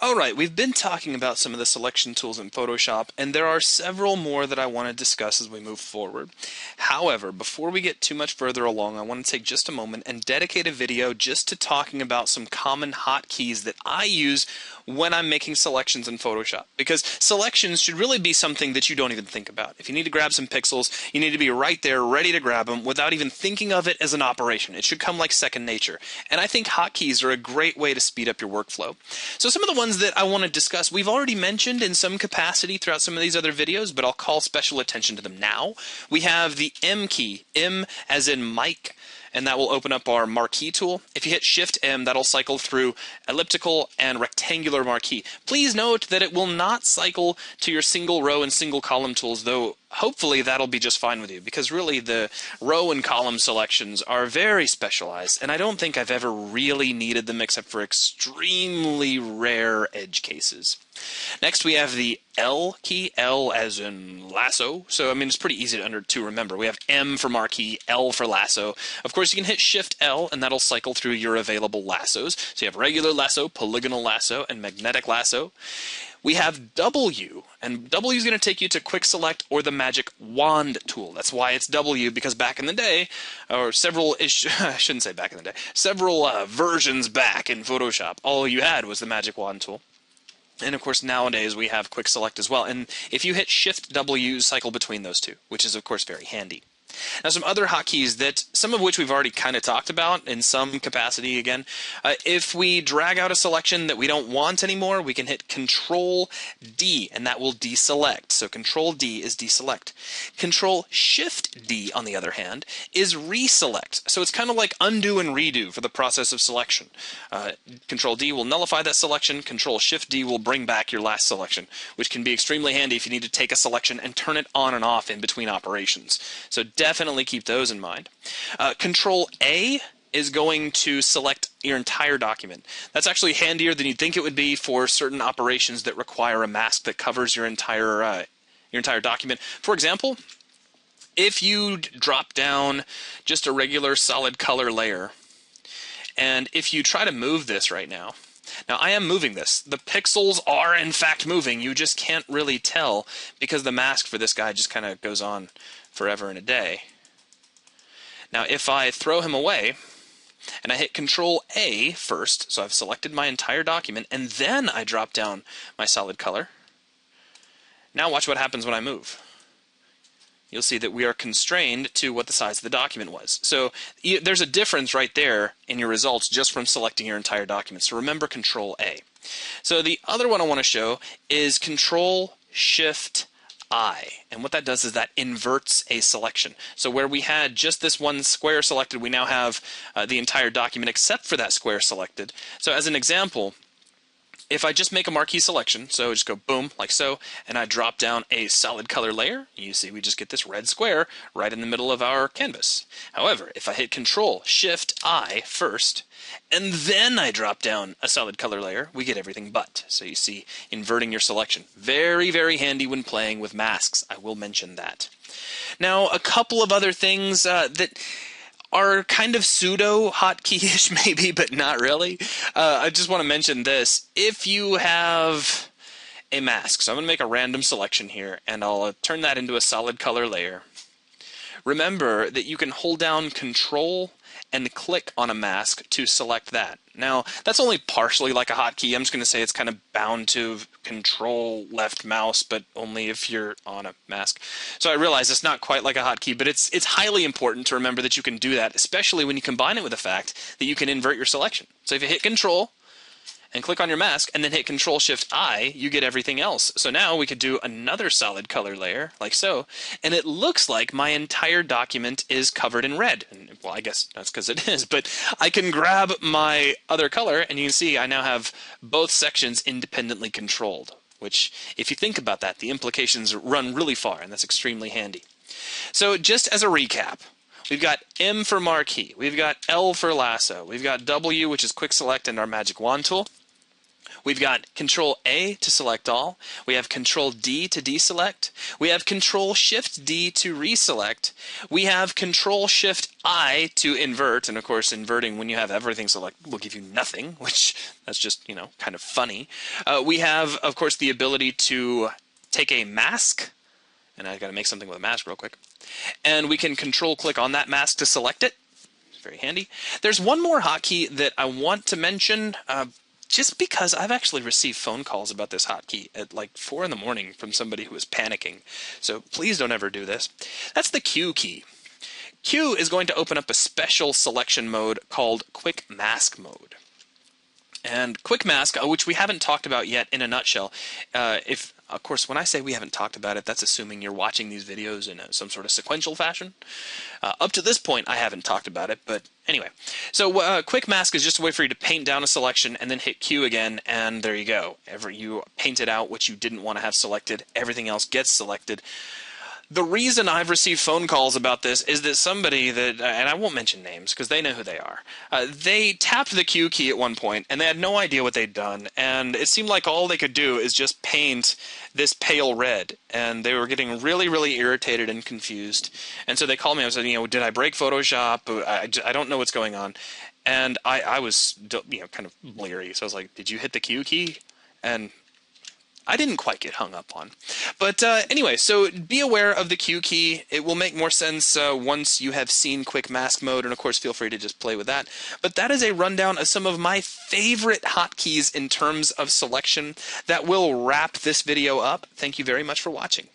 Alright, we've been talking about some of the selection tools in Photoshop, and there are several more that I want to discuss as we move forward. However, before we get too much further along, I want to take just a moment and dedicate a video just to talking about some common hotkeys that I use when I'm making selections in Photoshop. Because selections should really be something that you don't even think about. If you need to grab some pixels, you need to be right there, ready to grab them, without even thinking of it as an operation. It should come like second nature. And I think hotkeys are a great way to speed up your workflow. So some of the ones that I want to discuss, we've already mentioned in some capacity throughout some of these other videos, but I'll call special attention to them now. We have the M key, M as in Mike, and that will open up our marquee tool. If you hit Shift M, that'll cycle through elliptical and rectangular marquee. Please note that it will not cycle to your single row and single column tools, though hopefully that'll be just fine with you, because really the row and column selections are very specialized, and I don't think I've ever really needed them except for extremely rare edge cases. Next we have the L key, L as in lasso. So I mean, it's pretty easy to remember. We have M for marquee, L for lasso. Of course, you can hit Shift L and that'll cycle through your available lassos. So you have regular lasso, polygonal lasso, and magnetic lasso. We have W, and W is going to take you to Quick Select or the Magic Wand tool. That's why it's W, because back in the day, or several, I shouldn't say back in the day, several versions back in Photoshop, all you had was the Magic Wand tool. And of course nowadays we have Quick Select as well, and if you hit Shift W, cycle between those two, which is of course very handy. Now some other hotkeys that, some of which we've already kind of talked about in some capacity again. If we drag out a selection that we don't want anymore, we can hit Control D and that will deselect. So Control D is deselect. Control Shift D on the other hand is reselect. So it's kind of like undo and redo for the process of selection. Control D will nullify that selection. Control Shift D will bring back your last selection, which can be extremely handy if you need to take a selection and turn it on and off in between operations. So definitely keep those in mind. Control A is going to select your entire document. That's actually handier than you'd think it would be for certain operations that require a mask that covers your entire document. For example, if you drop down just a regular solid color layer, and if you try to move this right now, I am moving this. The pixels are in fact moving. You just can't really tell because the mask for this guy just kind of goes on forever and a day. Now if I throw him away and I hit Control A first, so I've selected my entire document, and then I drop down my solid color, now watch what happens when I move. You'll see that we are constrained to what the size of the document was. So there's a difference right there in your results just from selecting your entire document. So remember Control A. So the other one I want to show is Control Shift I, and what that does is that inverts a selection. So where we had just this one square selected, we now have the entire document except for that square selected. So as an example, if I just make a marquee selection, so just go boom, like so, and I drop down a solid color layer, you see we just get this red square right in the middle of our canvas. However, if I hit Control Shift I first, and then I drop down a solid color layer, we get everything but. So you see, inverting your selection. Very, very handy when playing with masks. I will mention that. Now, a couple of other things that are kind of pseudo hotkey-ish maybe, but not really. I just want to mention this. If you have a mask, so I'm going to make a random selection here, and I'll turn that into a solid color layer. Remember that you can hold down Control and click on a mask to select that. Now, that's only partially like a hotkey. I'm just going to say it's kind of bound to Control left mouse, but only if you're on a mask. So I realize it's not quite like a hotkey, but it's highly important to remember that you can do that, especially when you combine it with the fact that you can invert your selection. So if you hit Control and click on your mask and then hit Control Shift I, you get everything else. So now we could do another solid color layer like so, and it looks like my entire document is covered in red. And, well, I guess that's because it is, but I can grab my other color and you can see I now have both sections independently controlled, which if you think about that, the implications run really far, and that's extremely handy. So just as a recap, we've got M for marquee, we've got L for lasso, we've got W, which is quick select and our magic wand tool. We've got Control A to select all. We have Control D to deselect. We have Control Shift D to reselect. We have Control Shift I to invert. And of course, inverting when you have everything selected will give you nothing, which that's just, kind of funny. We have, of course, the ability to take a mask. And I got to make something with a mask real quick. And we can Control click on that mask to select it. It's very handy. There's one more hotkey that I want to mention. Just because I've actually received phone calls about this hotkey at like 4 in the morning from somebody who was panicking. So please don't ever do this. That's the Q key. Q is going to open up a special selection mode called Quick Mask Mode. And Quick Mask, which we haven't talked about yet in a nutshell, of course, when I say we haven't talked about it, that's assuming you're watching these videos in some sort of sequential fashion. Up to this point, I haven't talked about it, but anyway. So Quick Mask is just a way for you to paint down a selection and then hit Q again, and there you go. You painted out what you didn't want to have selected, everything else gets selected. The reason I've received phone calls about this is that somebody that, and I won't mention names because they know who they are, they tapped the Q key at one point and they had no idea what they'd done, and it seemed like all they could do is just paint this pale red, and they were getting really, really irritated and confused. And so they called me and said, did I break Photoshop? I don't know what's going on. And I was, kind of bleary, so I was like, did you hit the Q key? And I didn't quite get hung up on. But anyway, so be aware of the Q key. It will make more sense once you have seen Quick Mask Mode, and of course feel free to just play with that. But that is a rundown of some of my favorite hotkeys in terms of selection that will wrap this video up. Thank you very much for watching.